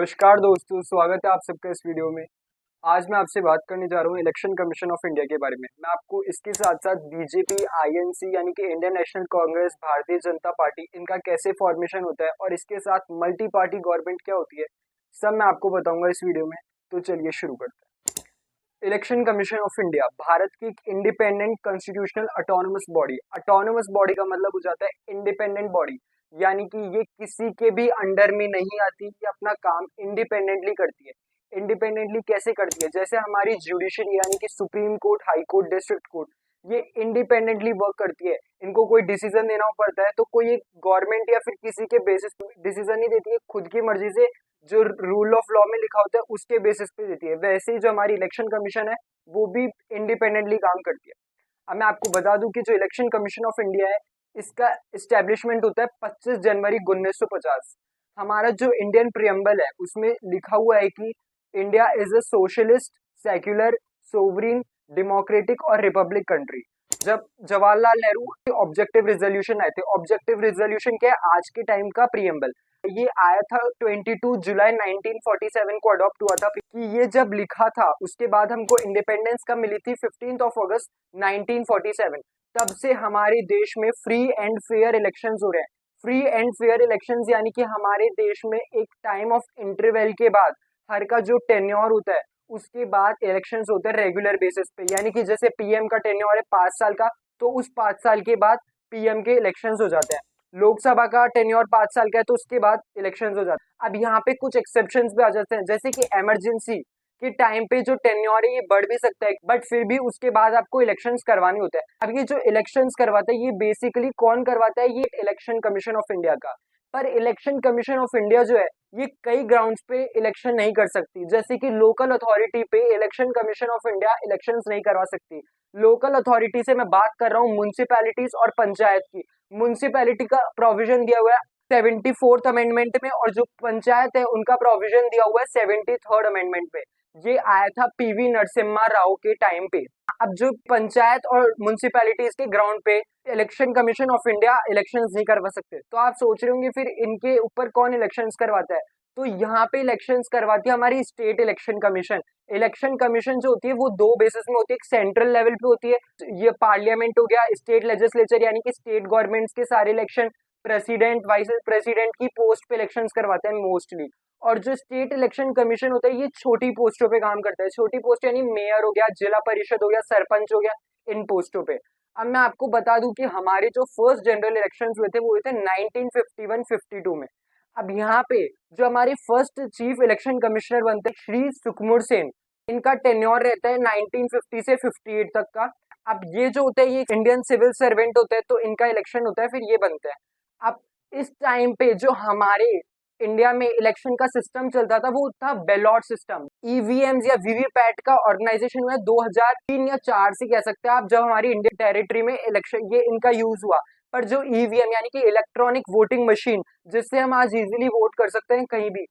नमस्कार दोस्तों, स्वागत है आप सबका इस वीडियो में। आज मैं आपसे बात करने जा रहा हूँ इलेक्शन कमीशन ऑफ इंडिया के बारे में। मैं आपको इसके साथ साथ बीजेपी, आईएनसी यानी कि Indian national Congress, Bharatiya Janata party, इनका कैसे फॉर्मेशन होता है और इसके साथ मल्टी पार्टी गवर्नमेंट क्या होती है, सब मैं आपको बताऊंगा इस वीडियो में। तो चलिए शुरू करते हैं। Election commission of India Bharat की एक independent constitutional autonomous body. Autonomous body का मतलब हो जाता है इंडिपेंडेंट बॉडी, यानी कि ये किसी के भी अंडर में नहीं आती, ये अपना काम इंडिपेंडेंटली करती है। इंडिपेंडेंटली कैसे करती है? जैसे हमारी जुडिशरी यानी कि supreme court, high court, district court, ये इंडिपेंडेंटली वर्क करती है। इनको कोई डिसीजन देना पड़ता है तो कोई एक गवर्नमेंट या फिर किसी के बेसिस पे डिसीजन नहीं देती है, खुद की मर्जी से जो रूल ऑफ लॉ में लिखा होता है उसके बेसिस पे देती है। वैसे ही जो हमारी इलेक्शन कमीशन है वो भी इंडिपेंडेंटली काम करती है। अब मैं आपको बता दूं कि जो इलेक्शन कमीशन ऑफ इंडिया है इसका इस्टेब्लिशमेंट होता है 25 जनवरी 1950। हमारा जो इंडियन प्रियम्बल है उसमें लिखा हुआ है कि India is a socialist, secular, sovereign, democratic और रिपब्लिक कंट्री। जब जवाहरलाल नेहरू के ऑब्जेक्टिव रिजोल्यूशन आए थे, ऑब्जेक्टिव रिजोल्यूशन क्या है? आज के टाइम का प्रियम्बल। ये आया था 22 जुलाई 1947 को अडॉप्ट हुआ था। कि ये जब लिखा था उसके बाद हमको इंडिपेंडेंस कब मिली थी? 15 अगस्त 1947। तब से हमारे देश में फ्री एंड फेयर इलेक्शंस हो रहे हैं। फ्री एंड फेयर इलेक्शंस यानी कि हमारे देश में एक टाइम ऑफ इंटरवल के बाद हर का जो टेन्योर होता है उसके बाद इलेक्शंस होते हैं रेगुलर बेसिस पे। यानी कि जैसे पीएम का टेन्योर है 5 साल का, तो उस 5 साल के बाद पीएम के इलेक्शंस हो जाते हैं। लोकसभा का टेन्योर 5 साल का है तो उसके बाद इलेक्शंस हो जाते हैं। अब यहाँ पे कुछ एक्सेप्शंस भी आ जाते हैं, जैसे कि इमरजेंसी के टाइम पे जो टेन्योर है ये बढ़ भी सकता है, बट फिर भी उसके बाद आपको इलेक्शंस करवाने होते हैं। अब ये जो इलेक्शंस करवाता है ये बेसिकली कौन करवाता है? ये इलेक्शन कमीशन ऑफ इंडिया का। पर इलेक्शन कमीशन ऑफ इंडिया जो है ये कई ग्राउंड्स पे इलेक्शन नहीं कर सकती। जैसे कि लोकल अथॉरिटी पे election commission of India elections नहीं करवा सकती। लोकल अथॉरिटी से मैं बात कर रहा हूँ म्युनिसिपैलिटीज और पंचायत की। म्युनिसिपैलिटी का प्रोविजन दिया हुआ है 74th अमेंडमेंट में, और जो पंचायत है उनका प्रोविजन दिया हुआ है 73rd अमेंडमेंट पे। ये आया था पीवी नरसिम्हा राव के टाइम पे। अब जो पंचायत और म्युनिसिपैलिटीज के ग्राउंड पे election commission of India elections नहीं करवा सकते, तो आप सोच रहे होंगे फिर इनके ऊपर कौन इलेक्शंस करवाता है? तो यहाँ पे इलेक्शंस करवाती है हमारी state election commission. Election commission जो होती है वो दो बेसिस में होती है। एक सेंट्रल लेवल पे होती है, ये पार्लियामेंट हो गया, स्टेट लेजिस्लेचर यानी कि स्टेट गवर्नमेंट्स के सारे इलेक्शन, प्रेसिडेंट, वाइस प्रेसिडेंट की पोस्ट पे इलेक्शंस करवाते हैं मोस्टली। और जो स्टेट इलेक्शन कमीशन होता है ये छोटी पोस्टों पे काम करता है। छोटी पोस्ट यानी मेयर हो गया, जिला परिषद हो गया, सरपंच हो गया, इन पोस्टों पे। अब मैं आपको बता दूं कि हमारे जो फर्स्ट जनरल इलेक्शंस हुए थे वो हुए थे 1951-52 में। अब यहाँ पे जो हमारी फर्स्ट चीफ इलेक्शन कमिश्नर बनते हैं श्री सुखमुर सेन, इनका टेन्योर रहता है 1950 से 58 तक का। अब ये जो होते हैं ये इंडियन सिविल सर्वेंट होते हैं, तो इनका इलेक्शन होता है फिर ये बनते हैं। अब इस टाइम पे जो हमारे इंडिया में इलेक्शन का सिस्टम चलता था वो था बैलॉट सिस्टम। ईवीएम्स या वीवीपैट का ऑर्गेनाइजेशन हुआ 2003 या 4 से कह सकते हैं आप, जब हमारी इंडियन टेरिटरी में इलेक्शन ये इनका यूज हुआ। पर जो ईवीएम यानी कि इलेक्ट्रॉनिक वोटिंग मशीन, जिससे हम आज इजीली वोट कर सकते हैं कहीं भी,